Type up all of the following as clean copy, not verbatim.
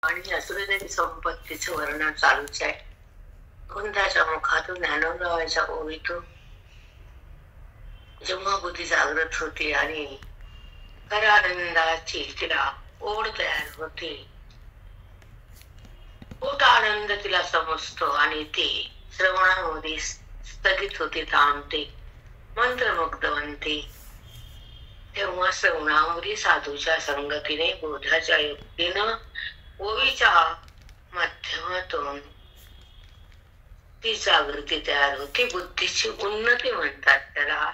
आणि असुरदेवी संपत्तीचं वर्णन चालूच आहे. कुंदाच्या मुखातून ज्ञानोबाच्या ओवीतून जेव्हा बुद्धी जागृत होती आणि खऱ्या आनंदाची तिला ओढ तयार होते, मोठा आनंद तिला समजतो आणि ती श्रवणामध्ये स्थगित होते, थांबते, मंत्रमुग्ध बनते. तेव्हा श्रवणामध्ये साधूच्या संगतीने, बोधाच्या युक्तीनं, ओवीच्या माध्यमातून ती जागृती तयार होती. बुद्धीची उन्नती म्हणतात त्याला.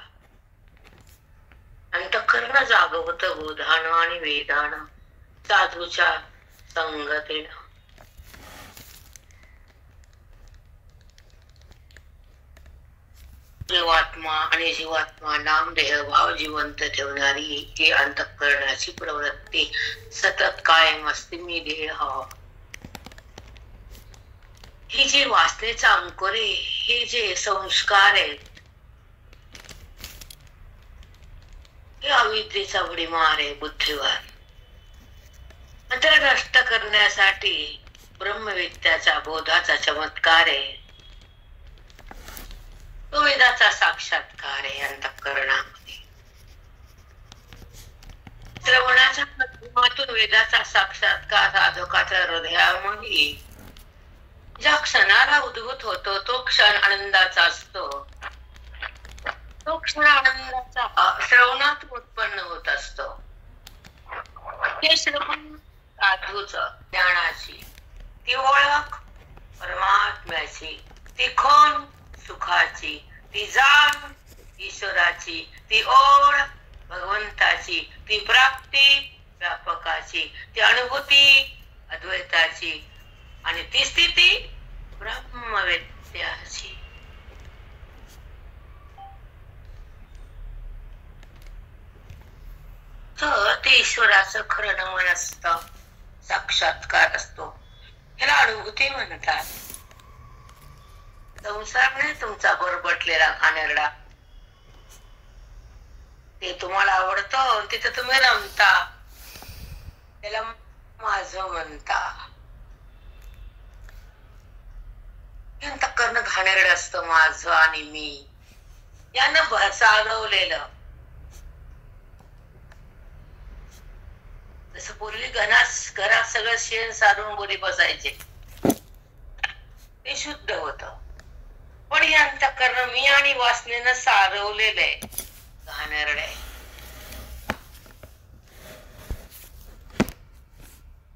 अंतःकरण जाग होत बोधानं आणि वेदानं, साधूच्या संगतीनं. देवात्मा आणि जीवात्मा नामदेह भाव जिवंत ठेवणारी ही अंतःकरणाची प्रवृत्ती सतत कायम असते. मी देह, ही जी वासनेचा अंकुर आहे, हे जे संस्कार आहेत, हे अविद्येचा भडीमार आहे बुद्धीवर. त्याला नष्ट करण्यासाठी ब्रह्मविद्याचा बोधाचा चमत्कार आहे, तो वेदाचा साक्षात्कार आहे. अंतःकरणामध्ये श्रवणाच्या माध्यमातून वेदाचा साक्षात्कार साधकाच्या हृदयामध्ये ज्या क्षणाला उद्भूत होतो, तो क्षण आनंदाचा असतो. तो क्षण आनंदाचा श्रवणात उत्पन्न होत असतो. हे श्रवण साधूच ज्ञानाची, ती ओळख परमात्म्याची, ती खोन सुखाची, ती जाण ईश्वराची, ती ओढ भगवंताची, ती प्राप्ती व्यापकाची, ती अनुभूती अद्वैताची आणि ती स्थिती ब्रह्मविद्याची. तर ते ईश्वराचं खरं नमन असतं, साक्षात्कार असतो. ह्याला अनुभूती म्हणतात. संसार नाही तुमचा बरबटलेला घाणेरडा, ते तुम्हाला आवडतं, तिथं तुम्ही रमता, त्याला माझं म्हणता. अंतःकरण घाणेरड असतं, माझं आणि मी यानं चालवलेलं. जसं पूर्वी घरात सगळं शेण सारून बोली बसायचे, ते शुद्ध होत. पण हे अंतःकरण मी आणि वासनेनं सारवलेलं आहे, घाणेरड आहे.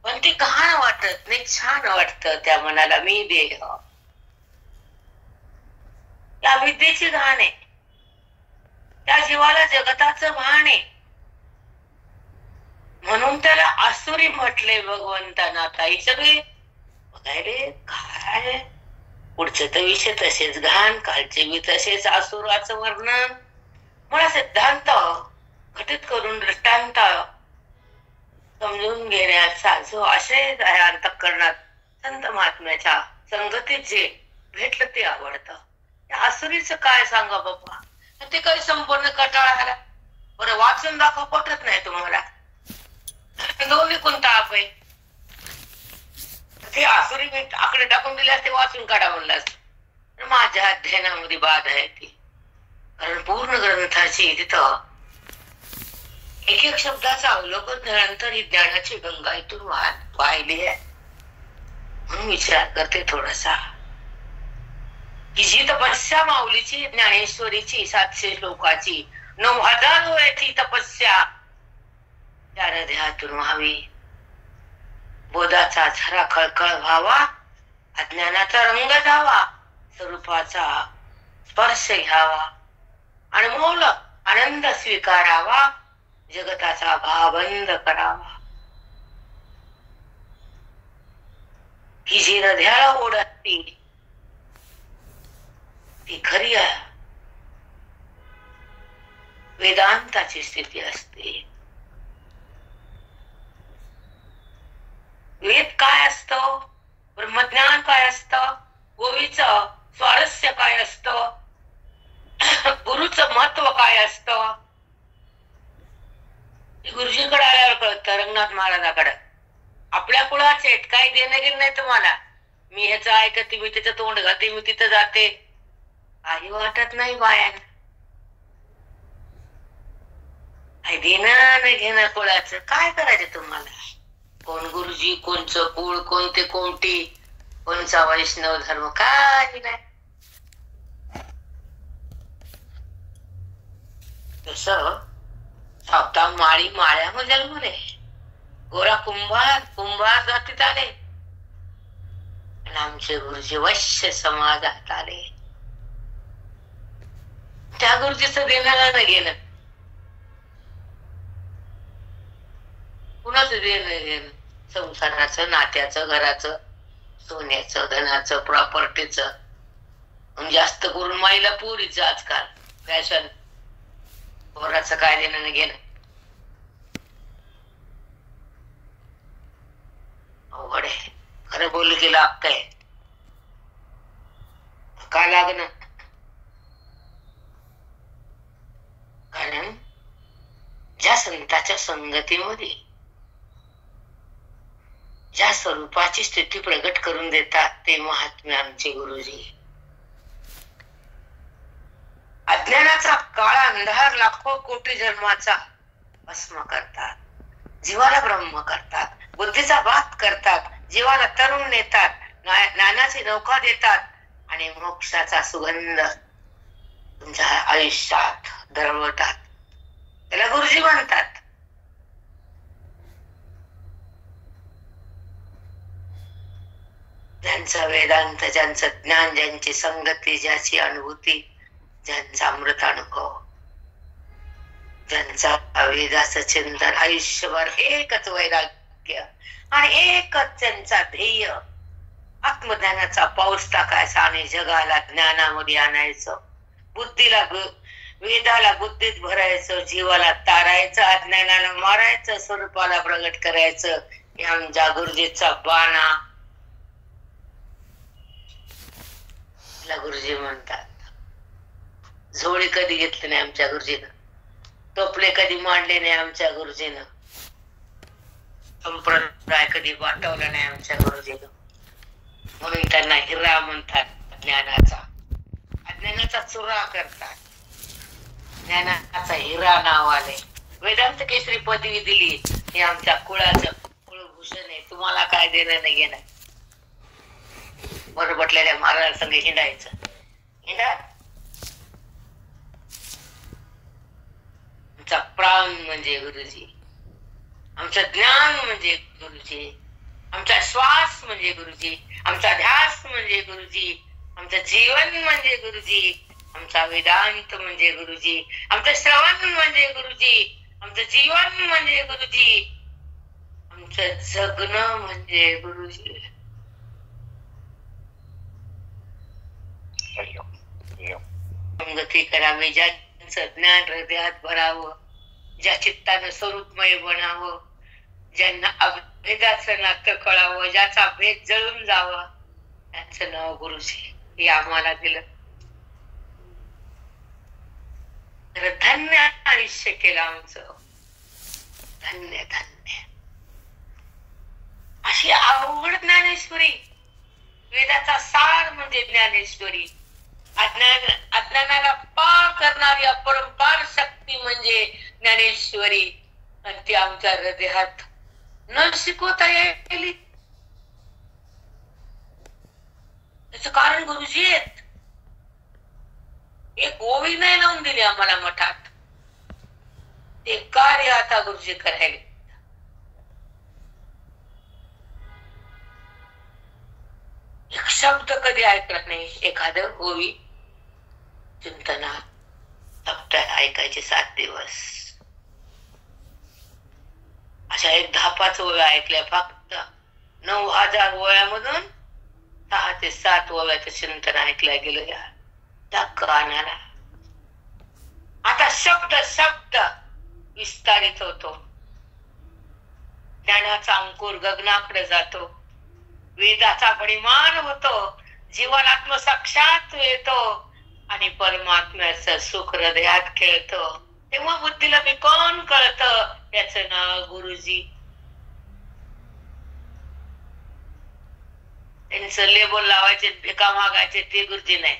पण ते घाण वाटत नाही, छान वाटतं त्या मनाला. मी देह, त्या विद्येची घाण आहे, त्या जीवाला जगताचं भान आहे. म्हणून त्याला आसुरी म्हटले भगवंतांना. ताई सगळे बघायले काय पुढचे तर विषय तसेच घाण, कालचे बी तसेच आसुराचं वर्णन. मला सिद्धांत घटित करून दृष्टांत समजून घेण्याचा जो आशय आहे अंतःकरणात, संत महात्म्याच्या संगतीत जे भेटलं ते आवडतं. त्या आसुरीचं काय सांगा बाबा, ते काही संपूर्ण कटाळा आला. बरं वाचून दाखव, पटत नाही तुम्हाला, दोन्ही कोणता आप आहे. ते आसुरी आकडे टाकून दिले असते, वाचून काढा म्हणलं असत. माझ्या अध्ययनामध्ये बाद आहे ती, कारण पूर्ण ग्रंथाची तिथं एक एक शब्दाचं अवलोकन झाल्यानंतर ही ज्ञानाची गंगा इथून वाहिली आहे. म्हणून विचार करते थोडासा की जी तपस्या माऊलीची, ज्ञानेश्वरीची 700 श्लोकाची 9000 वयाची तपस्या त्या हृदयातून व्हावी. बोधाचा झरा खळखळ व्हावा, अज्ञानाचा रंग जावा, स्वरूपाचा स्पर्श घ्यावा आणि मूल आनंद स्वीकारावा, जगताचा भाव बंद करावा. ही जी हृदयाला ओढ असते ती खरी वेदांताची स्थिती असते. वेद काय असतो, ब्रह्मज्ञान काय असतं, गोवीचं स्वारस्य काय असतं, गुरुचं महत्व काय असतं, गुरुजींकडे आल्यावर कळतं, रंगनाथ महाराजाकडे. आपल्या कुळाचे आहेत, काही देणं घेणं नाही तुम्हाला. मी ह्याचं ऐकते, मी तिथं तोंड घालते, मी तिथं जाते, काही वाटत नाही बायांना. काही देणं नाही घेणं कुळाचं. काय करायचं तुम्हाला? कोण गुरुजी, कोणचं कुळ, कोणते कोणती, कोणचा वैष्णव धर्म, काही नाही. तस सावता माळी माळ्यामध्ये जन्मले, गोरा कुंभार कुंभार जातीत आले, आणि आमचे गुरुजी वैश्य समाजात आले. त्या गुरुजीचं देण्याला न घेणं, कुणाचं देणं घेणं, संसाराचं, नात्याचं, घराचं, सोन्याचं, धनाचं, प्रॉपर्टीचं, जास्त करून महिला पुरीचं आजकाल फॅशन. पोराचं काय देणं घेणं, अवघड आहे. खरं बोललं की लागतंय, का लागणं? कारण ज्या संतांच्या संगतीमध्ये ज्या स्वरूपाची स्थिती प्रगट करून देतात ते महात्मे आमचे गुरुजी. अज्ञानाचा काळा अंधार लाखो कोटी जन्माचा भस्म करतात, जीवाला ब्रह्म करतात, बुद्धीचा बात करतात, जीवाला तरुण नेतात, ज्ञानाची नौका देतात, आणि मोक्षाचा सुगंध तुमच्या आयुष्यात दरवळतात. त्याला गुरुजी म्हणतात. ज्यांचा वेदांत, ज्यांचं ज्ञान, ज्यांची संगती, ज्याची अनुभूती, ज्यांचा अमृत अनुभव, ज्यांचा वेदाचं चिंतन, आयुष्यभर एकच वैराग्य आणि एकच त्यांचा ध्येय, आत्मज्ञानाचा पाऊस टाकायचा आणि जगाला ज्ञानामध्ये आणायचं, बुद्धीला वेदाला बुद्धीत भरायचं, जीवाला तारायचं, अज्ञानाला मारायचं, स्वरूपाला प्रगट करायचं. हे आमच्या गुरुजीचा बाणा. गुरुजी म्हणतात. झोळी कधी घेतली नाही आमच्या गुरुजीनं, टोपले कधी मांडले नाही आमच्या गुरुजीनं, संप्रदाय कधी वाटवला नाही आमच्या गुरुजीनं. म्हणून त्यांना हिरा म्हणतात. ज्ञानाचा अज्ञानाचा चुरा करतात, ज्ञानाचा हिरा नाव आले. वेदांत केसरी पदवी दिली, हे आमच्या कुळाचं कुळभूषण आहे. तुम्हाला काय देणं नाही घेणं. बरं बटलेल्या महाराजांसंग हिंडायचं, हिंडा. आमचा प्राण म्हणजे गुरुजी, आमचं ज्ञान म्हणजे गुरुजी, आमचा श्वास म्हणजे गुरुजी, आमचा ध्यास म्हणजे गुरुजी, आमचं जीवन म्हणजे गुरुजी, आमचा वेदांत म्हणजे गुरुजी, आमचं श्रवण म्हणजे गुरुजी, आमचं जीवन म्हणजे गुरुजी, आमचं जगणं म्हणजे गुरुजी. संगती करावी, ज्यांचं ज्ञान हृदयात भरावं, ज्या चित्तानं स्वरूपमय बनावं, ज्यांना अभेदाचं नातं कळावं, ज्याचा भेद जळून जावा, त्यांचं नाव गुरुजी. हे आम्हाला दिलं. धन्य आयुष्य केलं आमचं, धन्य धन्य. अशी अवघड ज्ञानेश्वरी, वेदाचा सार म्हणजे ज्ञानेश्वरी. अज्ञानाला पार करणारी अपरंपार शक्ती म्हणजे ज्ञानेश्वरी. आणि ती आमच्या हृदयात न शिकवता येईल. त्याच कारण गुरुजी आहेत. एक ओवी नाही लावून दिली आम्हाला मठात. ते कार्य आता गुरुजी करायला. एक शब्द कधी ऐकला नाही. एखादं ओवी चिंतनात सप्ताह ऐकायचे 7 दिवस. अशा एक 10-5 ओव्या ऐकल्या फक्त. 9,000 ओव्यामधून 6 ते 7 ओव्याचं चिंतन ऐकलं गेलं या त्या कानाला. आता शब्द शब्द विस्तारित होतो. ज्ञानाचा अंकुर गगनाकडे जातो. वेदाचा परिमाण होतो. जीवन आत्मसाक्षात येतो आणि परमात्म्याचं सुख हृदयात खेळतो. तेव्हा बुद्धीला मी कोण कळतं, त्याचं नाव गुरुजी. त्यांचं लेबल लावायचे, भिका मागायचे ते गुरुजी नाही.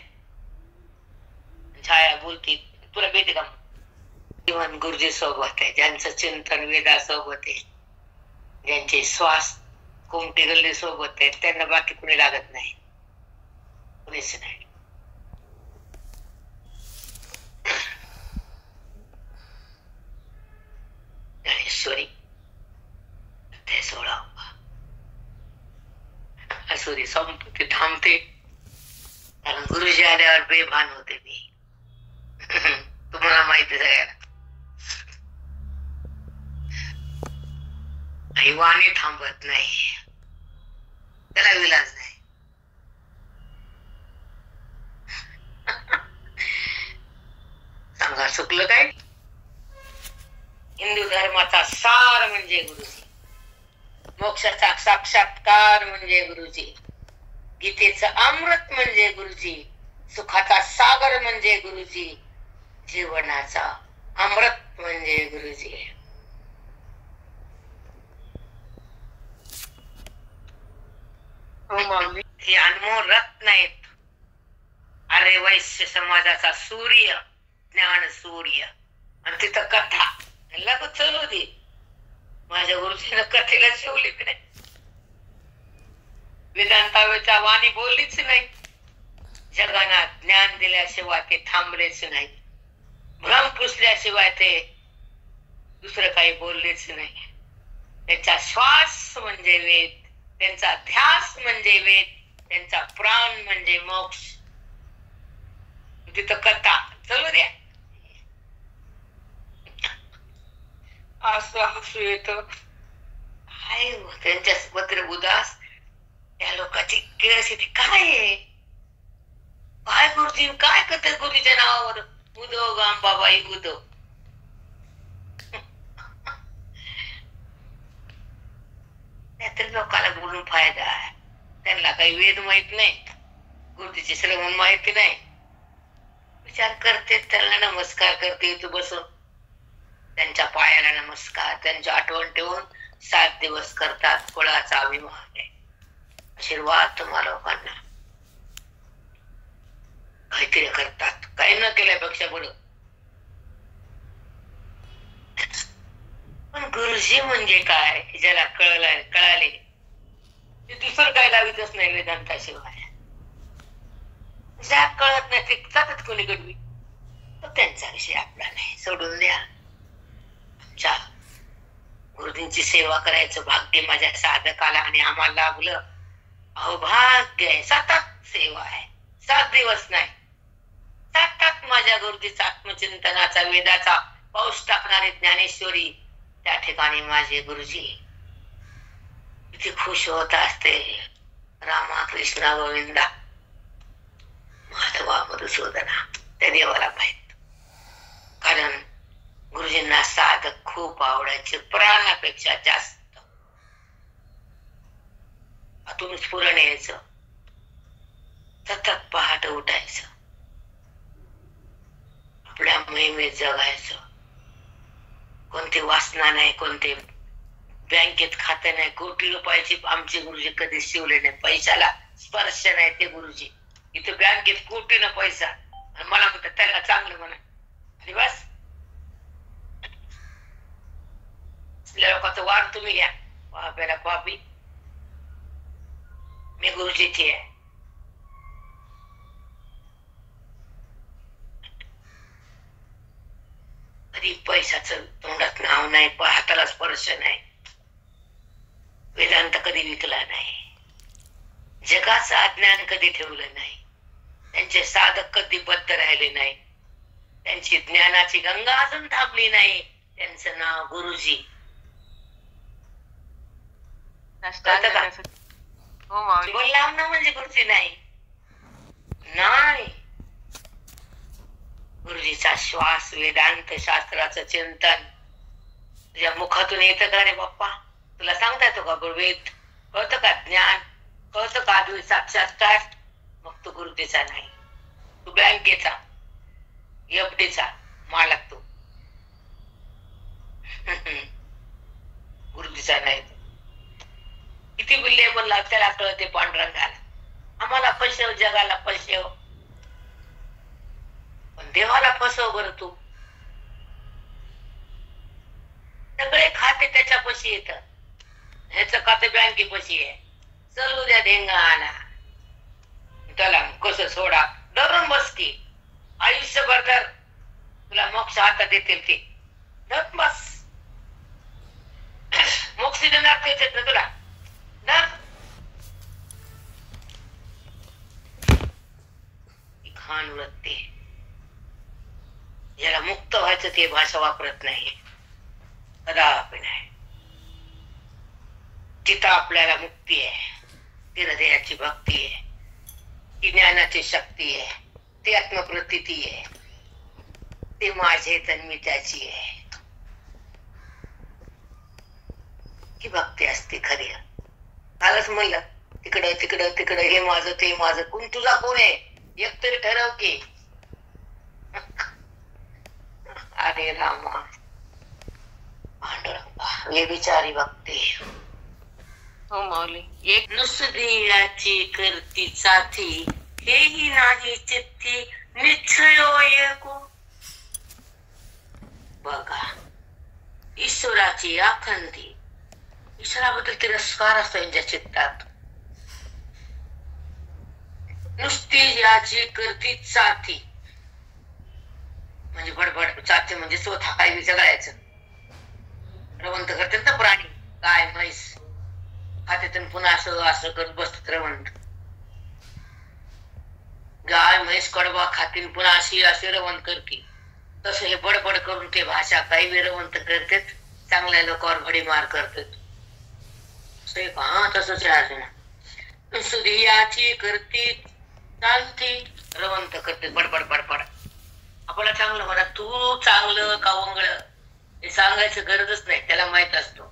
छाया बोलती तुला भेटे का? जीवन गुरुजी सोबत आहे, ज्यांचं चिंतन वेदा सोबत आहे, ज्यांचे श्वास कोमटी गल्ली सोबत आहेत, त्यांना बाकी कुणी लागत नाही, कुणीच नाही. ज्ञानेश्वरी ते 16 असुरी संपत्ती थांबते, कारण गुरुजी आल्यावर बेभान होते मी. तुम्हाला माहिती सगळ्याला. आई वाणी थांबत नाही, त्याला विलाज नाही. सांगा चुकलं काय? हिंदू धर्माचा सार म्हणजे गुरुजी, मोक्षाचा साक्षात्कार म्हणजे गुरुजी, गीतेचं अमृत म्हणजे गुरुजी, सुखाचा सागर म्हणजे गुरुजी, जीवनाचा अमृत म्हणजे गुरुजी. हे अनमोल रत्न आहेत. अरे वैश्य समाजाचा सूर्य, ज्ञान सूर्य. आणि तिथं कथा लागू चलू दे. माझ्या गुरुजीनं कथेला शिवली की नाही, वेदांतावेचा वाणी बोललीच नाही. जगांना ज्ञान दिल्याशिवाय ते थांबलेच नाही, भ्रम पुसल्याशिवाय ते दुसरं काही बोललेच नाही. त्यांचा श्वास म्हणजे वेद, त्यांचा ध्यास म्हणजे वेद, त्यांचा प्राण म्हणजे मोक्ष. तिथं कथा चलू द्या. असं हसू येत काय त्यांच्या पत्र उदास त्या लोकांची क्युरिओसिटी काय आहे, काय गुरुजी काय करतात गुरुजीच्या नावावर. उदो गांबाबाई उदो. त्यातरी लोकांना बोलून फायदा आहे. त्यांना काही वेद माहित नाही, गुरुजीचे श्रवण माहिती नाही. विचार करते, त्यांना नमस्कार करते तू बसून, त्यांच्या पायाला नमस्कार, त्यांची आठवण ठेवून 7 दिवस करतात. कुळाचा अभिमान आहे. आशीर्वाद तुम्हा लोकांना. काहीतरी करतात, काही न केल्यापेक्षा बरं. पण गुरुजी म्हणजे काय ज्याला कळाले ते दुसरं काय लावितच नाही वेदांताशिवाय. ज्या कळत नाही ते जातात कोणी कडवी, तर त्यांचा विषय आपला नाही, सोडून द्या. आमच्या गुरुजींची सेवा करायचं भाग्य माझ्या साधकाला आणि आम्हाला लाभलं. अहो भाग्य आहे. सतत सेवा आहे, 7 दिवस नाही, सतत माझ्या गुरुजीचा आत्मचिंतनाचा वेदाचा पाऊस टाकणारी ज्ञानेश्वरी. त्या ठिकाणी माझे गुरुजी किती खुश होत असते. रामा कृष्णा गोविंदा माधवा मधुसूदना, त्या देवाला माहित. कारण गुरुजींना साधक खूप आवडायचे, प्राणापेक्षा जास्त. आतून स्फुरण यायचं, सतत पहाटे उठायचं, आपल्या मोहिमेत जगायचं. कोणती वासना नाही, कोणते बँकेत खाते नाही, कोटी रुपयाची आमचे गुरुजी कधी शिवले नाही. पैशाला स्पर्श नाही ते गुरुजी. इथे बँकेत कोटीनं पैसा, आणि मला म्हणतात त्याला चांगलं म्हणा. आणि बस लोकांचं वार तुम्ही घ्या, पाप्याला पापी. मी गुरुजीची आहे. कधी पैशाचं तोंडात नाव नाही, हाताला स्पर्श नाही, वेदांत कधी विकला नाही, जगाचं अज्ञान कधी ठेवलं नाही, त्यांचे साधक कधी बद्ध राहिले नाही, त्यांची ज्ञानाची गंगा अजून थांबली नाही. त्यांचं नाव गुरुजी. बोलला ना म्हणजे गुरुजी नाही. गुरुजीचा श्वास, वेदांत शास्त्राचं चिंतन तुझ्या मुखातून येतं का रे बाप्पा? तुला सांगता येतो का वेद? कळतं का ज्ञान? कळतं का अद्वैत साक्षात्कार? मग तू गुरुजीचा नाही, तू बँकेचा एफडीचा मालक. तू गुरुजीचा नाही. किती बिल्ले बोलला त्याला कळते पांढरंगाला. आम्हाला फसव, जगाला फसव, पण देवाला फसव बरं तू. सगळे खाते त्याच्यापाशी येत, ह्याचं खाते बँकेपाशी आहे. चल उद्या धिंगाणा, त्याला कसं सोडा, धरून बस की आयुष्यभर धर, तुला मोक्ष हातात येतील ते. धर बस, मोक्ष देणार तेच येत ना तुला. धर, घाण वृत्ती. ज्याला मुक्त व्हायचं ते भाषा वापरत नाही, कदापि नाही. जिथं आपल्याला मुक्ती आहे, ती हृदयाची भक्ती आहे, ती ज्ञानाची शक्ती आहे, ती आत्मप्रतीती आहे, ते माझे तन्मी त्याची आहे, ही भक्ती असते खरी. कालच म्हणलं, तिकडं तिकडं तिकडं हे माझं ते माझं, कोण तुझा कोण आहे एकतरी ठरव की. अरे रामा, हे बिचारी भक्ती. हो माऊली. एक नुसती करती साथी, हेही नाही चित्ती निश्चय को. बघा, ईश्वराची आखंदी, ईश्वराबद्दल तिरस्कार असतो यांच्या चित्तात. नुसती याची करती साथी म्हणजे बडबड, साथी म्हणजे स्वतः काय विचारायचं. रवंत करते ना प्राणी, गाय म्हैस खाते, पुन्हा असं असं करत बसतात रवंत. गाय म्हैस कडवा खातील, पुन्हा अशी असे रवंत करतील. तसं हे बडबड करून ते भाषा काही विरवंत करतात, चांगल्या लोकांवर भडीमार करतात. हा तसंच आहे. सुधियाची करती चालती, रवंत करते बडबड बडबड. आपल्याला चांगलं म्हणा, तू चांगलं का वंगळ हे सांगायचं गरजच नाही, त्याला माहित असतो.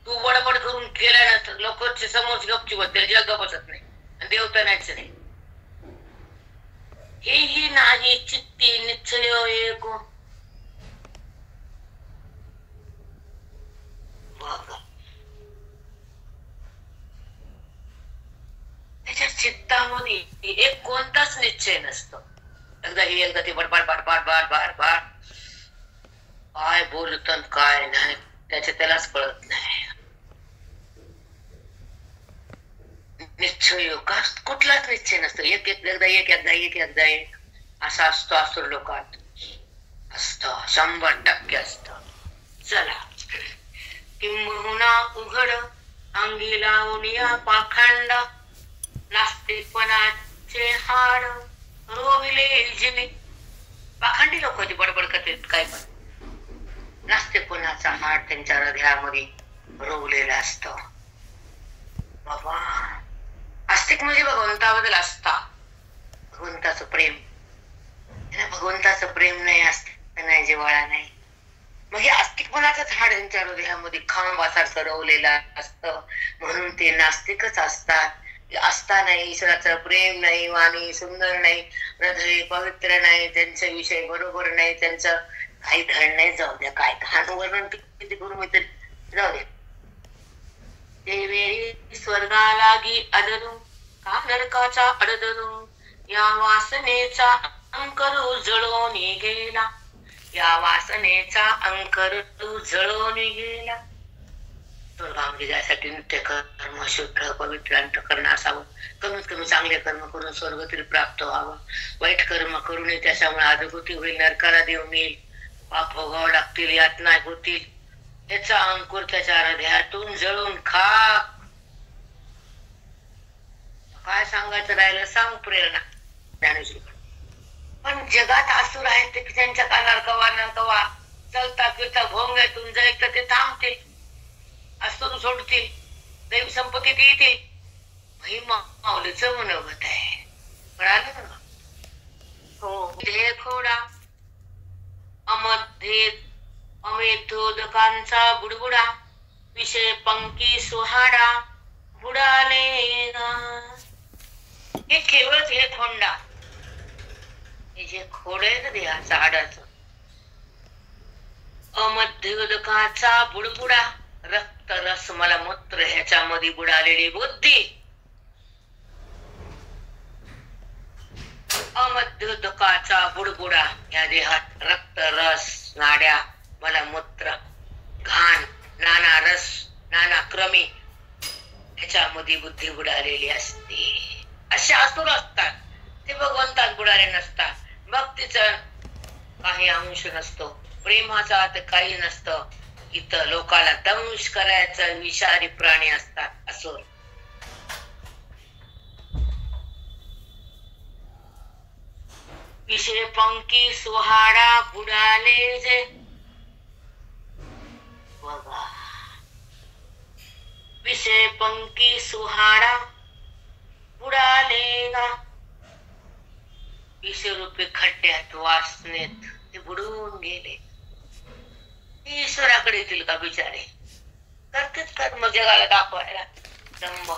तू बडबड करून केल्यानंतर लोकांच्या समोर गपची बसते, जग बसत नाही आणि देवता नाहीच नाही. हेही नाही चित्ती निश्चय एक. त्याच्या चित्तामध्ये एक कोणताच निश्चय नसतो. एकदा हे एकदा ते बडबड बडबड बडबड बड, काय बोलत काय नाही त्याचे त्यालाच कळत नाही. निश्चय का कुठलाच निश्चय नसतो. एक एकदा एक एकदा एक एकदा एक असा असतो. असुर लोकात असतो, 100% असतो. चला, किंबहुना उघड अंगी लावून या पाखंड, नास्तिकपणाचे हाड रोविले जिने. पाखंडी लोक होती, बडबड करतात काय पण. नास्तिकपणाचा हाड त्यांच्या हृदयामध्ये रोवलेला असतो. बाबा, आस्तिक म्हणजे भगवंताबद्दल आस्था, भगवंताचं प्रेम. भगवंताचं प्रेम नाही, आस्था नाही, जिव्हाळा नाही. मग हे आस्तिकपणाचंच हाड त्यांच्या हृदयामध्ये खांबासारखं रवलेलं असतं, म्हणून ते नास्तिकच असतात. आस्था नाही, ईश्वराचं प्रेम नाही, वाणी सुंदर नाही, हृदय पवित्र नाही, त्यांचा विषय बरोबर नाही, त्यांचं काही धड नाही. जाऊ द्या, काय घाण वर्णन किती करू मी तरी, जाऊ द्या. देवेरी स्वर्गालागी अडरू का नरकाचा अडदरू, या वासनेचा अंकरू जळून गेला, या वासनेचा अंकरू जळून गेला. स्वर्गामध्ये जायसाठी नित्य कर्म, शुद्ध पवित्र अंतःकरण असावं. कमीत कमी चांगले कर्म करून स्वर्ग तरी प्राप्त व्हावं. वाईट कर्म करू नये, त्याच्यामुळे अधोगती होईल, नरकाला देऊन येईल, पाप भोगावं लागतील, यातना होतील. याचा अंकुर त्याच्या हृदयातून जळून खाक. काय सांगायचं राहिलं सांग, प्रेरणा ज्ञानेश्वरी. पण जगात असुर आहेत ते त्यांच्या कानावर कवा ना कवा चलता फिरता भोंग्यातून जाईल तर ते थांबतील, असुर सोडतील, दैव संपत्तीत येतील. ही माऊलीचं मनोगत आहे. कळालं ना? हो. हे खोडा अमध्ये अमेधोदकांचा बुडबुडा, विषय पंकी सुहाडा बुडाले गा. हे केवळ हे थोंडा, हे जे खोड आहे ना देहाचा हाडाचं, अमध्योदकाचा बुडबुडा, रक्त रस मलमूत्र ह्याच्यामध्ये बुडालेली बुद्धी, मध्योदकाचा बुडबुडा, या देहात रक्त रस नाड्या मलमूत्र घाण नाना रस नाना क्रमे ह्याच्यामध्ये बुद्धी बुडालेली असते. असे असुर असतात ते भगवंतात बुडाले नसतात. भक्तीचा काही अंश नसतो, प्रेमाचा तर काही नसतं. इथं लोकाला दंश करायचा विषारी प्राणी असतात असुर. विषय पंकी सुहाडा बुडाले जे बघा, विषय पंकी सुहाडा बुडाले गा. विषरूपी खड्ड्यात वासनेत ते बुडून गेले. ईश्वराकडे येतील का बिचारे? करतेच कर्म जगाला दाखवायला. दंभ.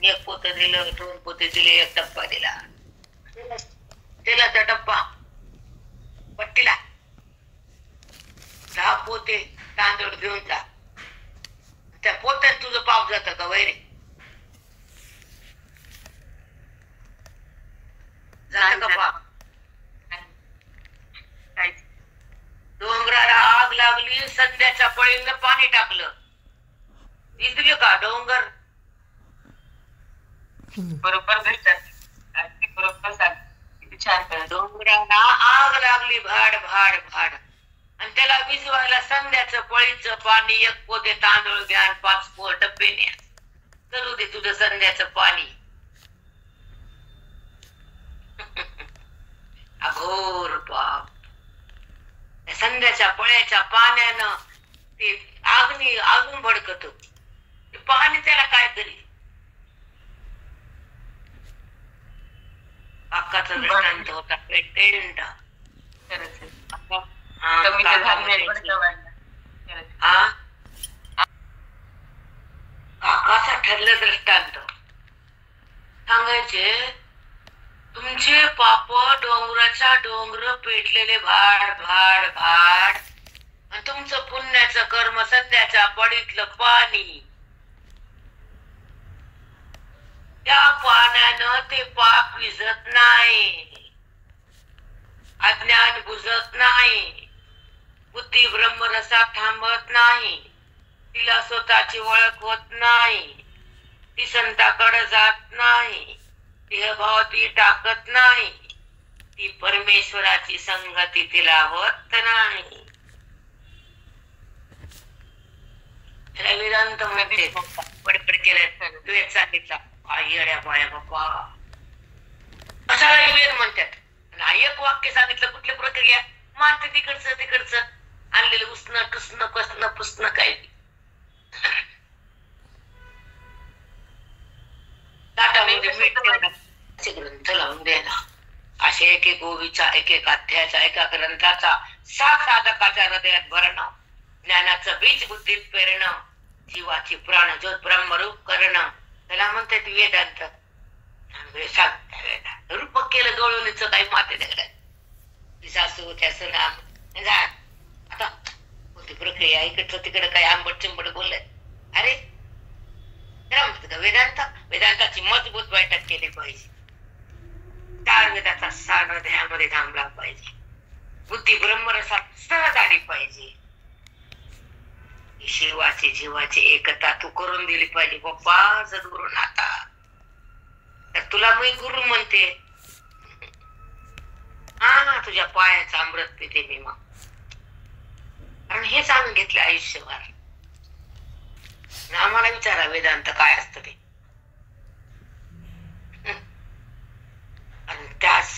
एक पोते दिलं, 2 पोते दिले, 1 टप्पा दिला. तेलाचा टप्पा पट्टीला, 10 पोते तांदूळ घेऊन जा. त्या पोत्यात तुझं पाप जातं का वैरे? जातं का पाप? डोंगराला आग लागली, संध्याच्या पळीनं पाणी टाकलं, विजले का डोंगर? बरोबर भेटतात. अगदी बरोबर सांग. किती छान. डोंगराला आग लागली, भाड भाड भाड, आणि त्याला विजवायला संध्याचं पळीचं पाणी, 1 पोते तांदूळ घ्या, 5 पोर डब्बे न्या. करू दे तुझं संध्याचं पाणी. अघोर पाप. संध्याच्या पळ्याच्या पाण्यानं ते अग्नी अजून भडकत, पाणी त्याला काय करी? अक्काचा दृष्टांत होता पेटेंट. काकाचा ठरलं दृष्टांत सांगायचे. तुमचे पाप डोंगराच्या डोंगर पेटलेले भाड भाड भाड, आणि तुमचं पुण्याचं कर्म सध्याच्या पडीतलं पाणी. त्या पाण्यानं ते पाप विझत नाही, अज्ञान बुजत नाही, बुद्धी ब्रह्मरसात थांबत नाही, तिला स्वतःची ओळख होत नाही, ती संताकडे जात नाही, देहभावती टाकत नाही, ती परमेश्वराची संगती तिला होत नाही. वेदांत म्हणते पडपड केलं, वेद सांगितला. येड्या बाया बाप्पा, कशाला वेद म्हणतात? एक वाक्य सांगितलं, कुठली प्रक्रिया मानते तिकडचं तिकडचं आणलेलं उष्ण टुसणं कसणं पुसणं काय. ग्रंथ लावून देणं, असे एक ओवीचा, एक अध्यायाचा, एका ग्रंथाचा साधकाच्या हृदयात भरणं, ज्ञानाचं बीज बुद्धीत पेरणं, जीवाची प्राण ज्योत ब्रह्मरूप करणं, त्याला म्हणतात वेदांत. रूप केलं डोळवणीच काही माते दगड सासू त्याचं नाम आता होती प्रक्रिया. इकडचं तिकडं काही आंबट चिंबट बोललंय. अरे त्याला म्हणतात वेदांत. वेदांताची मजबूत बैठक केली पाहिजे, 4 वेदाचा सार हृदयामध्ये थांबला पाहिजे, बुद्धी ब्रह्मरसात सहज आली पाहिजे, शिवाची जीवाची एकता तू करून दिली पाहिजे. बाप्पा सद्गुरु नाथा, तर तुला मी गुरु म्हणते. हा, तुझ्या पायाचं अमृत पिते मी मग. कारण हे सांगून घेतलं आयुष्यभर. आम्हाला विचारा वेदांत काय असतं ते. आणि त्याच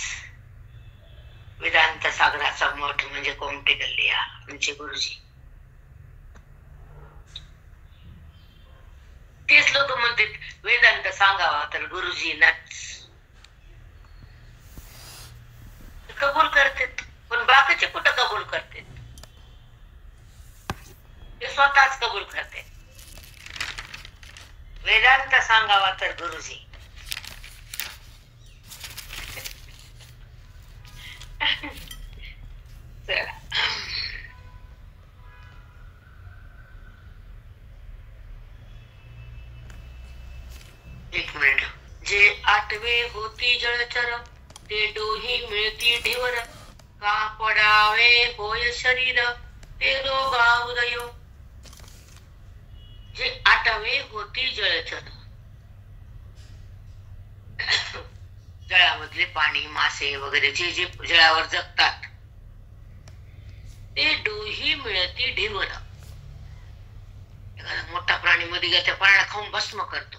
वेदांत सागराचा मठ म्हणजे कोमटे गल्लिया आमचे गुरुजी. तेच लोक म्हणतात वेदांत सांगावा तर गुरुजी नाच कबूल करतात, पण बाकीचे कुठं कबूल करतात? ते स्वतःच कबूल करते. वेदांत सांगावा तर गुरुजी. चला, एक मिनिट. जे आठवे होती जळचर ते डोही मिळती ढेवर का पडावे होय शरीर ते रोगा उदय. जे आठवे होती जळचर, जळामधले पाणी मासे वगैरे जे जे जळावर जगतात ते डोही मिळती ढेवर. एखादा मोठा प्राणी मध्ये गेला त्या प्राण्याला खाऊन भस्म करतो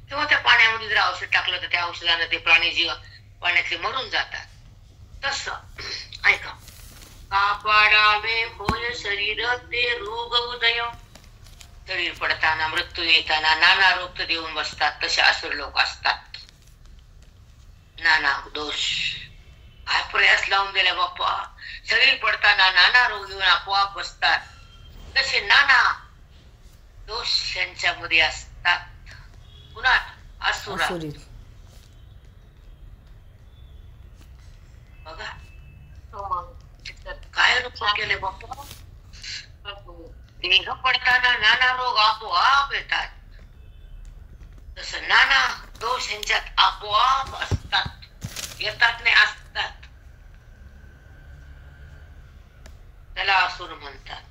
किंवा त्या पाण्यामध्ये जर औषध टाकलं तर त्या औषधाने ते प्राणी जीव पाण्यातले मरून जातात. तस ऐका, कापाडावे होय शरीर ते रोग उदय. शरीर पडताना मृत्यू येताना नाना रोग देऊन बसतात तसे असुर लोक असतात. नाना दोष काय प्रयास लावून दिला बाप्पा, शरीर पडताना नाना रोग येऊन आपोआप बसतात तसे नाना दोष यांच्यामध्ये असतात. पुन्हा असुरा बघा काय रूप केले बाप्पा. देह पडताना नाना रोग आपोआप येतात तसं नाना दोष यांच्यात आपोआप असतात. येतात नाही, असतात. त्याला असुर म्हणतात.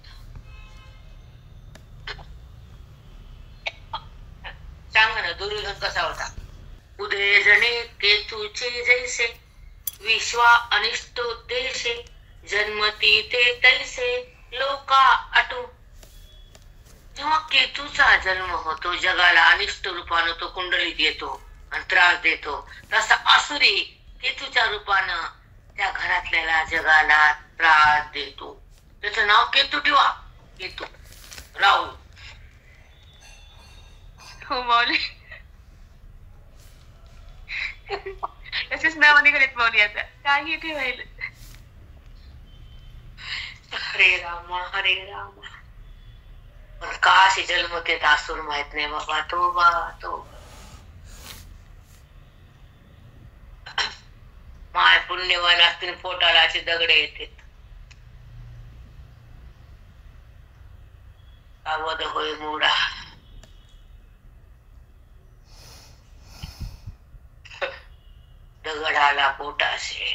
सांग ना दुर्योधन कसा होता. उदयजने केतूचे जैसे विश्वा अनिष्टोद्देशे जन्मती ते तैसे लोका अटू. जेव्हा केतूचा जन्म होतो जगाला अनिष्ट रूपानं तो कुंडलीत येतो आणि त्रास देतो, तसा असुरी केतूच्या रूपानं त्या घरातल्याला जगाला त्रास देतो. त्याचं नाव केतू ठेवा, केतू राहू. हो माऊली, त्याच्याच नावाने गणित माऊली आता काही ठेवायला. हरे रामा हरे रामा. पण का असे जन्मतेत असुर माहित नाही बाबा. तो माय पुण्यवान असतील पोटाला असे दगडे येतात. अवध होय मोडा. दगडाला पोटासे.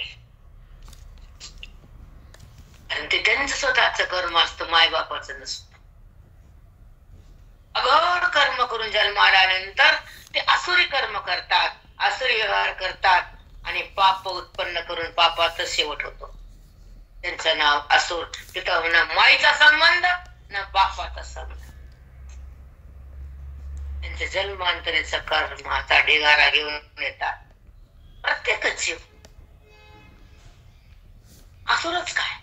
आणि ते त्यांचं स्वतःच कर्म असतं, मायबापाचं नसतं. अघोर कर्म करून जन्माला आल्यानंतर ते असुरी कर्म करतात, असुरी व्यवहार करतात आणि पाप उत्पन्न करून पापाचा शेवट होतो. त्यांचं नाव असुर. तिथं ना माईचा संबंध ना पापाचा संबंध. त्यांच्या जन्मांतरीचा कर्माचा ढिगारा घेऊन येतात प्रत्येकच जीव. असुरच काय,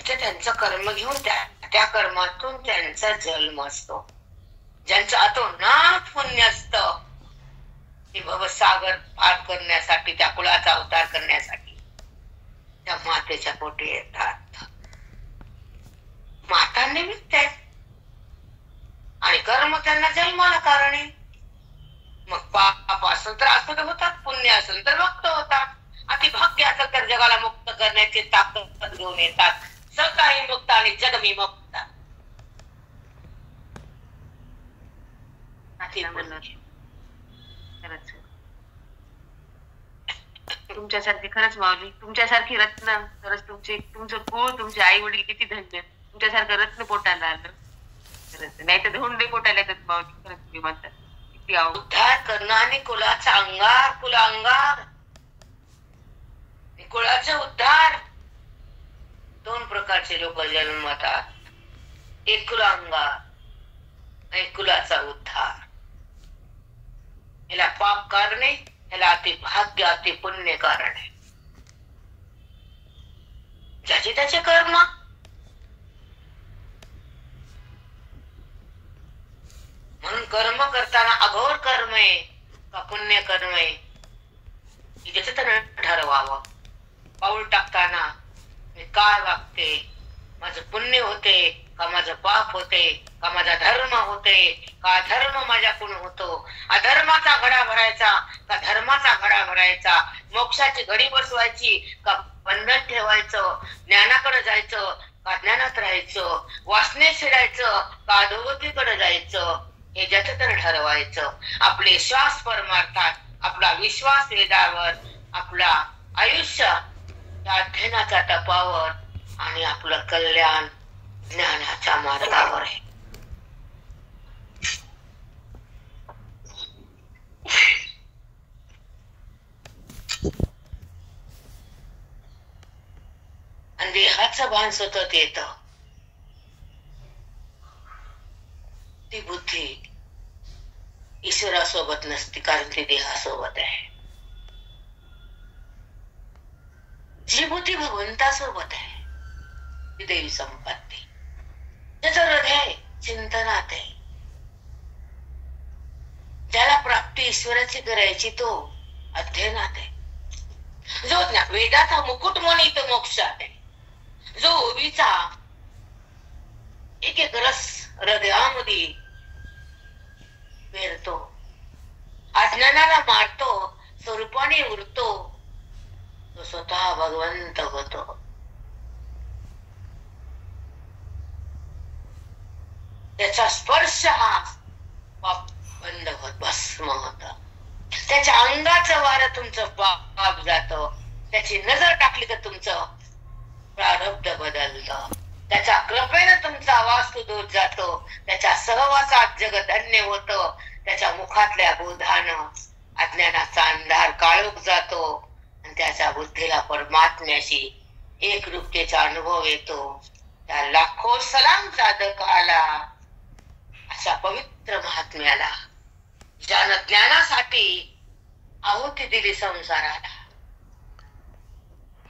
त्यांचं कर्म घेऊन त्या कर्मातून त्यांचा जन्म असतो. ज्यांचं अतोनात पुण्य असतं ते भवसागर पार करण्यासाठी, त्या कुळाचा अवतार करण्यासाठी त्या मातेच्या पोटी येतात. माता निमित्त आहे आणि कर्म त्यांना जन्माला कारण आहे. मग पाप असेल तर असुर होतात, पुण्य असेल तर भक्त होतात. अति भाग्य असेल तर जगाला मुक्त करण्याची ताकद घेऊन येतात. स्वतःही मुक्त आणि जगही मुक्त. तुमच्यासारखी खरंच माऊली, तुमच्यासारखी रत्न खरंच. तुमचं कुळ, तुमचे आई वडील किती धन्य. तुमच्यासारखं रत्न पोटाला आलं खरंच. नाही तर धोंडे पोटाला येतात माऊली. खरंच तुम्ही म्हणतात किती उद्धार करणं आणि कुलाचा अंगार, कुला अंगार, कुळाचा उद्धार. दोन प्रकारचे लोक जन्मतात, एक कुलांगार, एक कुलाचा उद्धार. याला पाप करणे, याला अति भाग्य अति पुण्य करणे. ज्याचे त्याचे कर्म. म्हणून कर्म करताना अघोर कर्म आहे का पुण्य कर्म आहे ज्याचं तर ठरवावं. पाऊल टाकताना मी काय वागते, माझं पुण्य होते का माझं पाप होते, का माझा धर्म होते का धर्म माझ्याकडून होतो. अधर्माचा घडा भरायचा का धर्माचा घडा भरायचा. मोक्षाची घडी बसवायची का बंधन ठेवायचं. ज्ञानाकडे जायचं का ज्ञानात राहायचं. वासने शिरायचं का अधोगतीकडे जायचं. हे जतन ठरवायचं. आपले श्वास परमार्थात, आपला विश्वास वेदावर, आपला आयुष्य या अध्ययनाच्या तपावर आणि आपलं कल्याण ज्ञानाच्या मार्गावर आहे. आणि देहाचं भान सतत येत. ती बुद्धी ईश्वरासोबत नसती, कारण ती देहासोबत आहे. जी बुद्धी भगवंतासोबत आहे ती देवी संपत्ती. त्याचं हृदय चिंतनात आहे. ज्याला प्राप्ती ईश्वराची करायची तो अध्ययनात आहे. जो वेदाचा मुकुटमणी तो मोक्षात आहे. जो ओवीचा एक एक रस हृदयामध्ये पेरतो, अज्ञानाला मारतो, स्वरूपाने उरतो, तो स्वतः भगवंत होतो. त्याचा स्पर्श हा पाप बंद होत, भस्म होत. त्याच्या अंगाचं वारं तुमचं पाप जात. त्याची नजर टाकली तर तुमचं प्रारब्ध बदलतं. त्याच्या कृपेनं तुमचा वास्तू दोष जातो. त्याच्या सहवासात जग धन्य होतं. त्याच्या मुखातल्या बोधानं अज्ञानाचा अंधार काळोख जातो आणि त्याच्या बुद्धीला परमात्म्याशी एकरूपतेचा अनुभव येतो. त्या लाखो सलाम साधकाला, अशा पवित्र महात्म्याला, ज्यानं ज्ञानासाठी आहुती दिली संसाराला,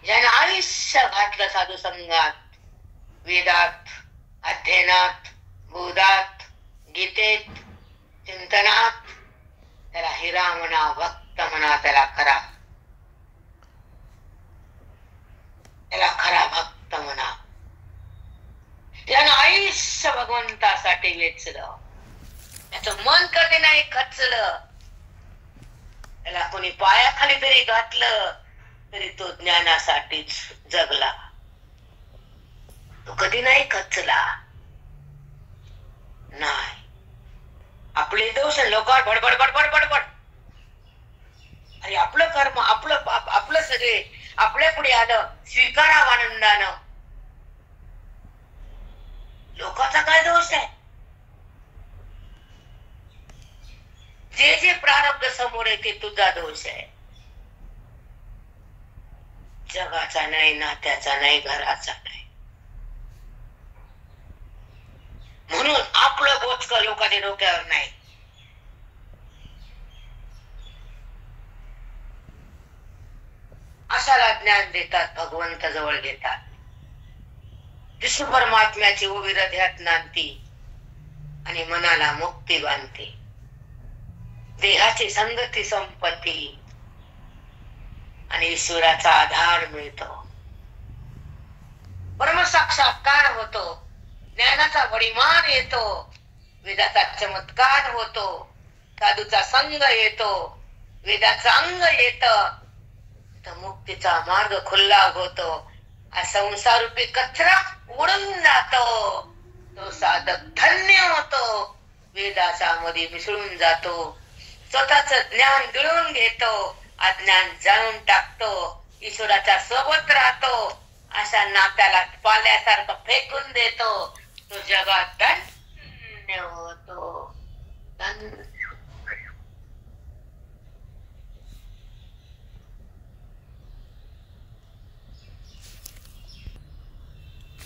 ज्यानं आयुष्य घातलं साधू संगात, वेदात, अध्ययनात, बोधात, गीतेत, चिंतनात, त्याला हिरा म्हणा, भक्त म्हणा, त्याला खरा भक्त म्हणा. त्यानं आयुष्य भगवंतासाठी वेचलं. त्याचं मन कधी नाही खचलं. त्याला कोणी पायाखाली जरी घातलं तरी तो ज्ञानासाठीच जगला. तो कधी नाही खचला. नाही. आपले दोष लोकांवर बडबड बडबड बडबड. अरे आपलं कर्म, आपलं पाप, आपलं सगळे आपल्या पुढे आलं, स्वीकारावं आनंदानं. लोकांचा काय दोष आहे? जे जे प्रारब्ध समोर येते तुझा दोष आहे. जगाचा नाही, नात्याचा नाही, घराचा नाही. म्हणून आपलं बोचकं लोकांच्या डोक्यावर नाही. अशाला ज्ञान देतात, भगवंत जवळ घेतात. विष्णू परमात्म्याची उभी हृदयात नांदती आणि मनाला मुक्ती बांधते. देहाची संगती संपत्ती आणि ईश्वराचा आधार मिळतो. परमसाक्षात्कार होतो. ज्ञानाचा वडिमान येतो. वेदाचा चमत्कार होतो. साधूचा संग येतो. वेदाचा अंग येत. मुक्तीचा मार्ग खुल्ला होतो. संसार रूपी कचरा उडून जातो. तो साधक धन्य होतो. वेदाच्या मध्ये मिसळून जातो. स्वतःच ज्ञान गिळून घेतो. अज्ञान जाळून टाकतो. ईश्वराच्या सोबत राहतो. अशा नात्याला पाल्यासारखं फेकून देतो. तो जगात धन्य होतो. धन्य.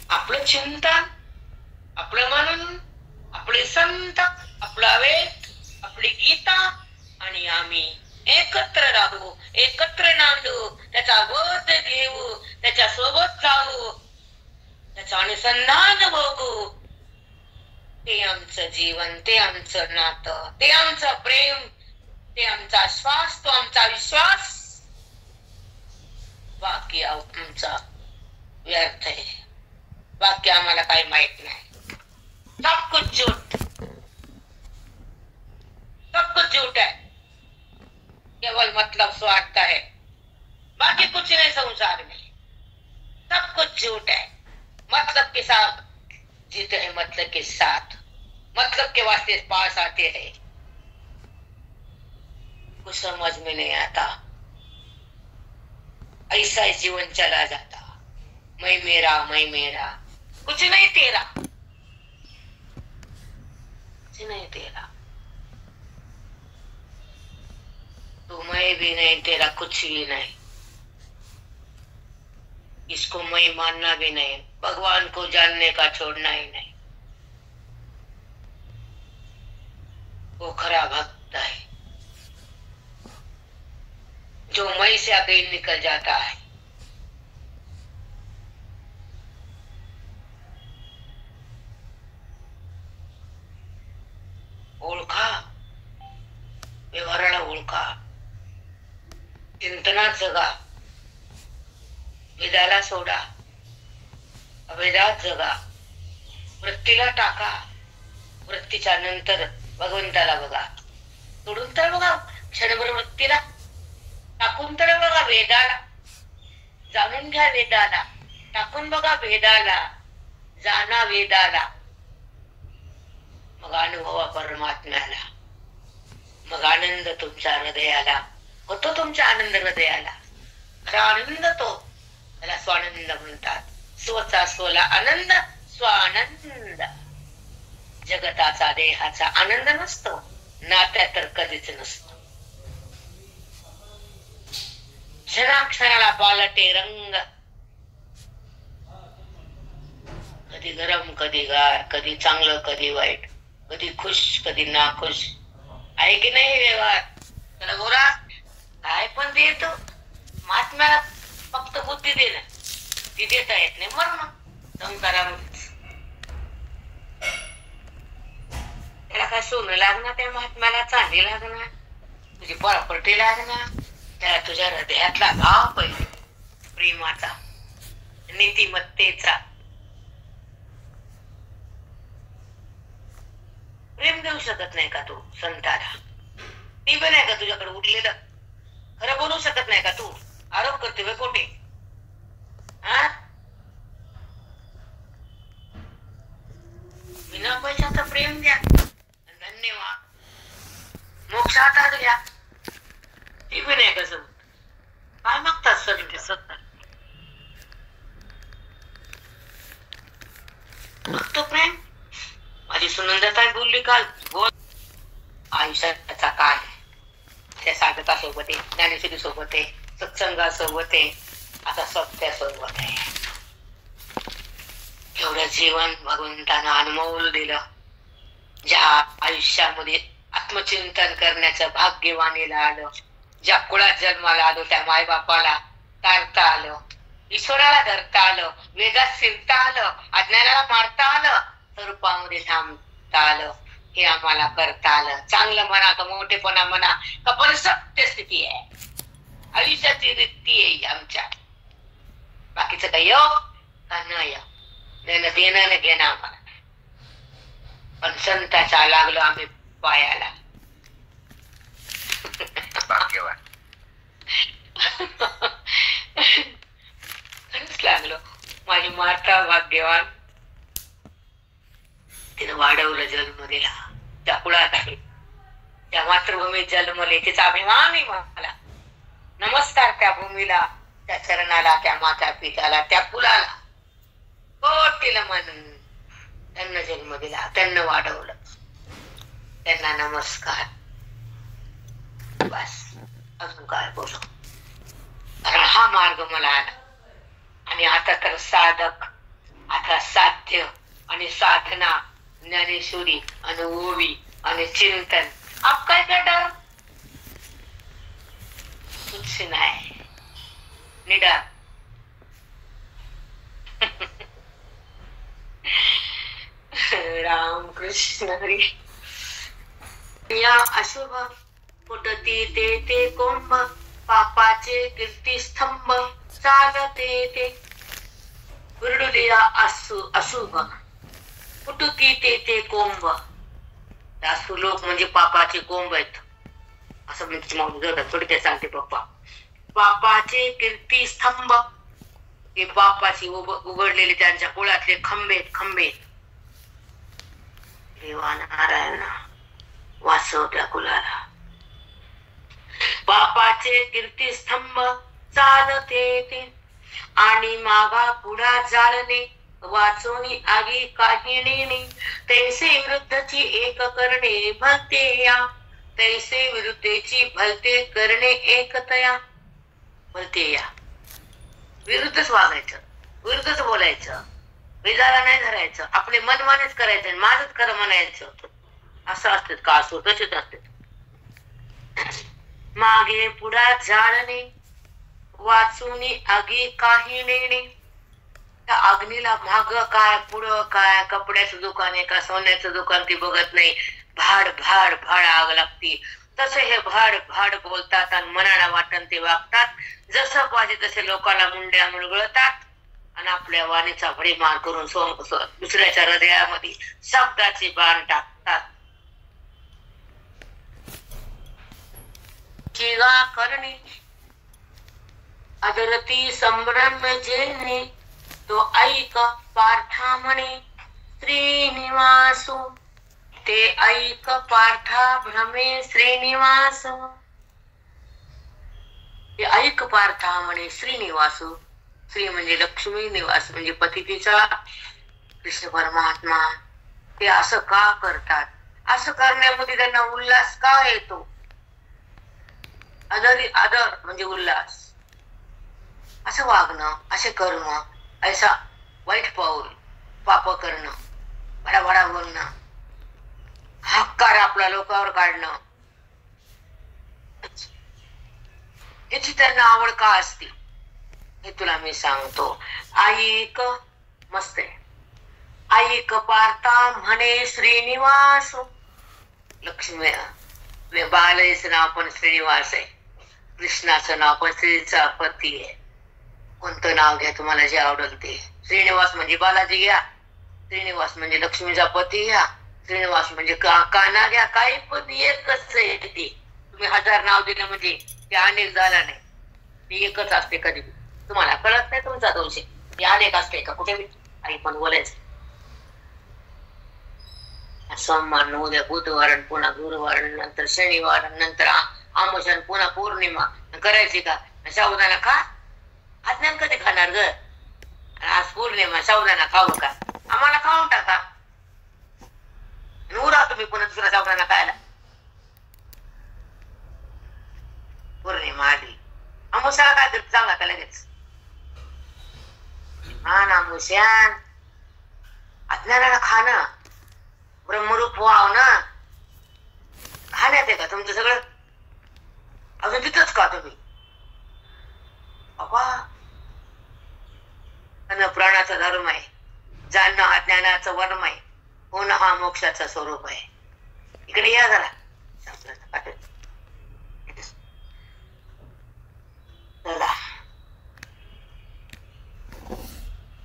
आपलं चिंतन, आपलं म्हणून, आपले संत, आपला वेद, आपली गीता आणि आम्ही एकत्र राहू, एकत्र नांदू, त्याचा बोध घेऊ, त्याच्या सोबत जाऊ, त्याचं अनुसंधान बघू. ते आमचं जीवन, ते आमचं नातं, ते आमचं प्रेम, ते आमचा श्वास, तो आमचा विश्वास. बाकी आमचा व्यर्थ आहे. बाकी आम्हाला काही माहित नाही. सब कुछ झूठ, सब कुछ झूठ है. केवल मतलब स्वार्थ है. बाकी कुछ नहीं संसार में. सब कुछ झूठ है. मतलब के साथ जीते हैं, मतलब के साथ. मतलब के वास्ते पास आते हैं। कुछ समझ में नहीं आता, ऐसा ही जीवन चला जाता। मैं मेरा, कुछ नहीं तेरा, कुछ नहीं तेरा, तो मैं भी नहीं तेरा, कुछ भी नहीं। इसको मैं मानना भी नहीं, भगवान को जानने का छोड़ना ही नहीं। वो खरा भक्त है जो मैं से आगे निकल जाता है। ओळखा, व्यवहाराला ओळखा, चिंतनात जगा, वेदाला सोडा, अवेदात जगा, वृत्तीला टाका, वृत्तीच्या नंतर भगवंताला बघा, सोडून तर बघा क्षणभर वृत्तीला, टाकून तर बघा वेदाला, जाणून घ्या वेदाला, टाकून बघा वेदाला, जाणा वेदाला, मग अनुभवा परमात्म्याला, मग आनंद तुमच्या हृदयाला होतो, तुमचा आनंद हृदयाला, खरा आनंद तो, त्याला स्वानंद म्हणतात. स्वचा स्वला आनंद, स्वानंद. जगताचा देहाचा आनंद नसतो, नात्यात तर कधीच नसतो. क्षणाक्षणाला पालटे रंग, कधी गरम कधी गार, कधी चांगलं कधी वाईट, कधी खुश कधी नाखुश, आहे की नाही व्यवहार. त्याला गोरा काय पण देतो, महात्म्याला फक्त बुद्धी देणं, ती देता येत नाही, मरण संसारामध्ये. त्याला काय सोनं लागणार, त्या महात्म्याला चांदी लागणार, तुझी प्रॉपर्टी लागणार, त्याला तुझ्या हृदयातला भाव पाहिजे, प्रेमाचा, नीतिमत्तेचा. प्रेम देऊ शकत नाही का तू संताला? ती पण आहे का तुझ्याकडे उठलेलं? खरं बोलू शकत नाही का तू? आरोप करते वे कोठे? बिना पैशाचं प्रेम द्या, धन्यवाद, मोक्षात घ्या, ती पण आहे कसं? काय मागतात सर ते सत्ता? तो प्रेम. माझी सुनंदाताई बोलली काल, बोल आयुष्याचा काय, त्या साधकासोबत आहे, ज्ञानेश्वरी सोबत आहे, सत्संगासोबत आहे, आता सत्यासोबत आहे. एवढं जीवन भगवंतानं अनमोल दिलं. ज्या आयुष्यामध्ये आत्मचिंतन करण्याचं भाग्यवानीला आलं, ज्या कुळात जन्माला आलो त्या मायबापाला तारता आलं, ईश्वराला धरता आलं, वेदात फिरता आलं, अज्ञानाला मारता आलं, स्वरूपामध्ये थांबता आलं, हे आम्हाला करता आलं. चांगलं म्हणा का मोठेपणा म्हणा का पण सत्य स्थिती आहे, आयुष्याची रीती आहे आमच्या. बाकीचं काही योग का न योग, देणं न घेणं आम्हाला. पण संताच्या लागलो आम्ही पायाला. भाग्यवान. खरंच लागलो. माझी माता भाग्यवान, तिनं वाढवलं, जन्म दिला, त्या कुळात आहे, त्या मातृभूमीत जन्मले, तिचा अभिमान आहे मला. नमस्कार त्या भूमीला, त्या चरणाला, त्या माता पिताला, त्या फुलाला, कोटीला म्हणून त्यांना जन्म दिला, त्यांना वाढवलं, त्यांना नमस्कार. बस अजून काय बोलू, कारण हा मार्ग मला आला. आणि आता तर साधक, आता साध्य आणि साधना, ज्ञानेश्वरी आणि ओवी आणि चिंतन. आप काय डर कुछ नाही, निडर. राम कृष्ण हरी. या अशुभ फुटती ते कोंब, पापाचे कीर्तिस्तंभ चालते ते. विरडुलिया अशुभ फुटती ते कोंब. लोक म्हणजे पापाचे कोंब आहेत असं म्हणजे थोडक्यात सांगते पप्पा. पापाचे कीर्तिस्तंभ, हे पापाची उघडलेले त्यांच्या कुळातले खंबे देवा नारायणा वाचव त्या कुलाला. बापाचे कीर्तिस्तंभ चालते ते आणि मागा पुढा जाळणे वाचोनी आगी काहिणी. तैसे विरुद्धची एक करणे भलते या, तैसे विरुद्धेची भलते करणे एकतया. भलते या, विरुद्धच वागायचं, विरुद्धच बोलायचं, विजाला नाही धरायचं, आपले मनमानेच करायचं, माझच खरं म्हणायचं. असं असतात का? असो तसेच असतात. मागे पुढा जाळणे वाचूनी आगी काही नेणे. त्या अग्नीला माग काय पुढं काय, कपड्याचं दुकान आहे का सोन्याचं दुकान ती बघत नाही. भाड भाड भाड आग लागती. तसे हे भाड भाड बोलतात आणि मनाला वाटण ते वागतात. जसं पाहिजे तसे लोकांना मुंड्या मुळगळतात आणि आपल्या वाणीचा भडीमार करून दुसऱ्याच्या हृदयामध्ये शब्दाचे बाण टाकतात. चिगा करणे अदरती संभ्रम जेणे, तो ऐक पार्था म्हणे श्रीनिवासो. ते ऐक पार्था भ्रमे श्रीनिवास. ते ऐक पार्था म्हणे श्रीनिवासो. श्री म्हणजे लक्ष्मी, निवास म्हणजे पतितीचा कृष्ण परमात्मा. ते असं का करतात? असं करण्यामध्ये त्यांना उल्हास का येतो? आदर म्हणजे उल्हास. असं वागणं, असे कर्म, ऐसा वाईट पाऊल, पाप करणं, बडाबडा बोलणं, हक्कार आपला लोकांवर काढणं, याची त्यांना आवड का असते हे तुला मी सांगतो. ऐक मस्त आहे. ऐक पार्था म्हणे श्रीनिवास. लक्ष्मी बालयचं नाव पण श्रीनिवास आहे. कृष्णाचं नाव पण श्रीचा पती आहे. कोणतं नाव घ्या तुम्हाला जे आवडेल ते. श्रीनिवास म्हणजे बालाजी घ्या, श्रीनिवास म्हणजे लक्ष्मीचा पती घ्या, श्रीनिवास म्हणजे काना घ्या, काही पण एकच आहे ते. तुम्ही 1000 नाव दिलं म्हणजे ते अनेक झाला नाही, ती एकच असते. कधी तुम्हाला कळत नाही तुमचा दोष आहे, ते अनेक असते का कुठे काही पण बोलायचं. सोमवार, उद्या बुधवार, पुन्हा गुरुवार, नंतर शनिवार, नंतर आमोशन, पुन्हा पौर्णिमा करायची का? साबुदाणा खा. आज कधी खाणार ग? आज पौर्णिमा, साबुदाणा खाऊ का? आम्हाला खाऊन टाका. उरा तुम्ही पुन्हा दुसरा साबुदाणा खायला. पौर्णिमा आली, आमोशाला काय करत सांगा का लगेच? हा ना मुश्यान, अज्ञानाला खाणं ब्रह्मरूप व्हाव ना. खाण्यात आहे का तुमचं सगळं? अजून तिथंच का तुम्ही? बाबा, प्राणाचा धर्म आहे. जाणणं हा ज्ञानाचं वर्म आहे. होणं हा मोक्षाचं स्वरूप आहे. इकडे या जरा. चला.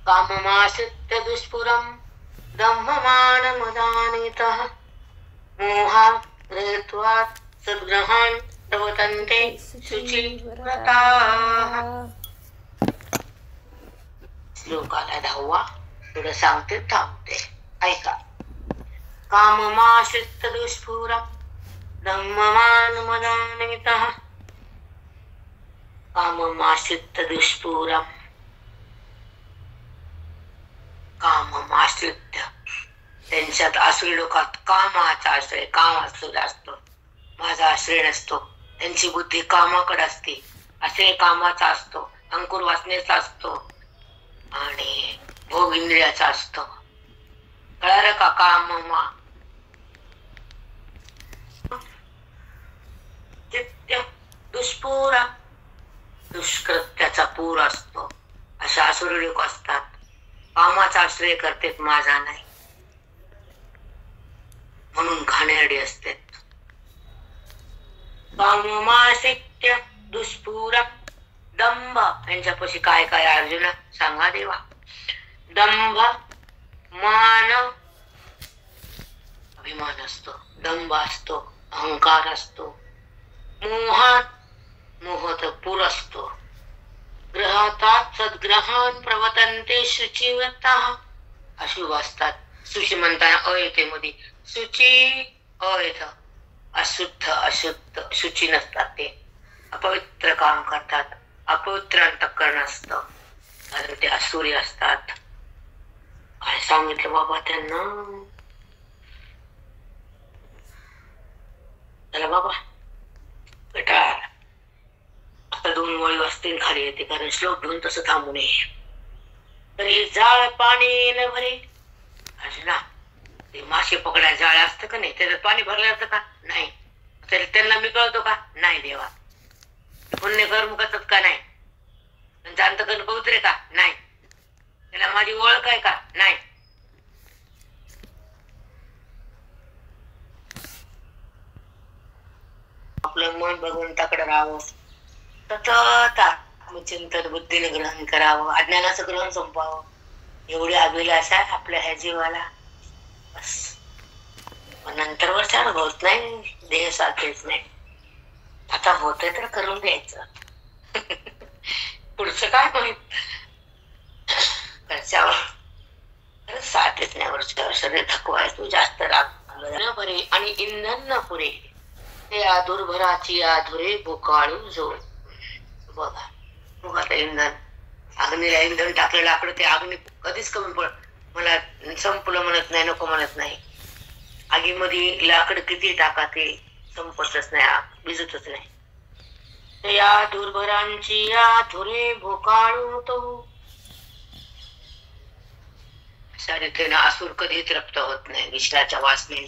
काममाश्रित्य दुष्पुरम ब्रह्ममान मदानितः मोहा हृत्वात् सद्ग्रहान् प्रवतन्ते शुचिव्रताः. श्लोकाला 10वा थोडं सांगते, थांबते, ऐका. काममाश्रित्य दुष्पुरम ब्रह्ममान मदानितः. काममाश्रित्य दुष्पुरम, काममाश्रित्य त्यांच्यात आश्रय. लोकात कामाचा आश्रय, काम असतो जास्त, माझा आश्रय नसतो. त्यांची बुद्धी कामाकडे असते, आश्रय कामाचा असतो, अंकुर वासनेचा असतो आणि भोग इंद्रियाचा असतो. कळालं का? काममा चित्त दुष्पूरा, दुष्कृत्याचा पूर असतो. अशा आसुरी लोक असतात, कामाचा आश्रय करतात, माझा नाही म्हणून घाणेरडे असतात. काममाश्रित्य दुष्पूरा दंभ. यांच्यापाशी काय काय अर्जुना सांगा देवा? दंभ, मान, अभिमान असतो, दंभ असतो, अहंकार असतो, मोहात, मोह तर पूर असतो. ग्रहातात सद्ग्रहान प्रवतन्ते शुचिव्रताः. अशुभ असतात. सुशी म्हणताना अ येते मध्ये, शुची येतं. अशुद्ध अशुद्ध शुची नसतात ते, अपवित्र काम करतात, अपवित्र अंतःकरण असतं, कारण ते असुरी असतात. काय सांगितलं बाबा त्यांना? चला बाबा बेटा, आता 2 वळी वाजतील खाली येते, कारण श्लोक घेऊन तसं थांबू नये. तरी जाळ पाणी न भरे अर्जुना, ते मासे पकडायला जाळ असतं का नाही, त्याच्यात पाणी भरलं असतं का नाही, तर त्यांना मी कळतो का नाही देवा, पुण्य कर्म करतात का नाही, जाणतं कर्म पवित्र आहे का नाही, त्याला माझी ओळख आहे का नाही. आपलं मन भगवंताकडे राहावं, सतत आत्मचिंतन बुद्धीने ग्रहण करावं, अज्ञानाचं ग्रहण संपवावं, एवढी अभिलाषा आहे आपल्या ह्या जीवाला. बस नंतर वरच्या होत नाही, देह साथ देत नाही. आता होतंय तर करून द्यायचं. पुढचं काय माहित, घरच्यावर साथ देत नाही, वरच्यावर शरीर थकवाय, तू जास्त राग न बरे आणि इंधन न पुरे, ते आदुर्भराची आधुरे भोकाळून जो. बघा बघा आता इंधन, अग्नीला इंधन टाकलं लाकडं, ते अग्नी कधीच कमी पड, मला संपलं म्हणत नाही, नको म्हणत नाही. आगीमध्ये लाकड किती टाका ते संपतच नाही, आग भिजतच नाही. या दुर्भरांची आधुरे भोकाळू तो, सारितेनं असुर कधी तृप्त होत नाही विषयाच्या वासने.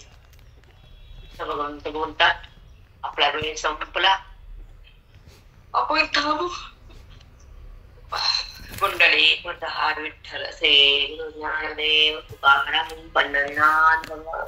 भगवंत बोलतात आपला वेळ संपला, आपण थांबू. कुंडली पटहार विठ्ठल से ज्ञानदेव तुकाराम पंढरीनाथ भगवान.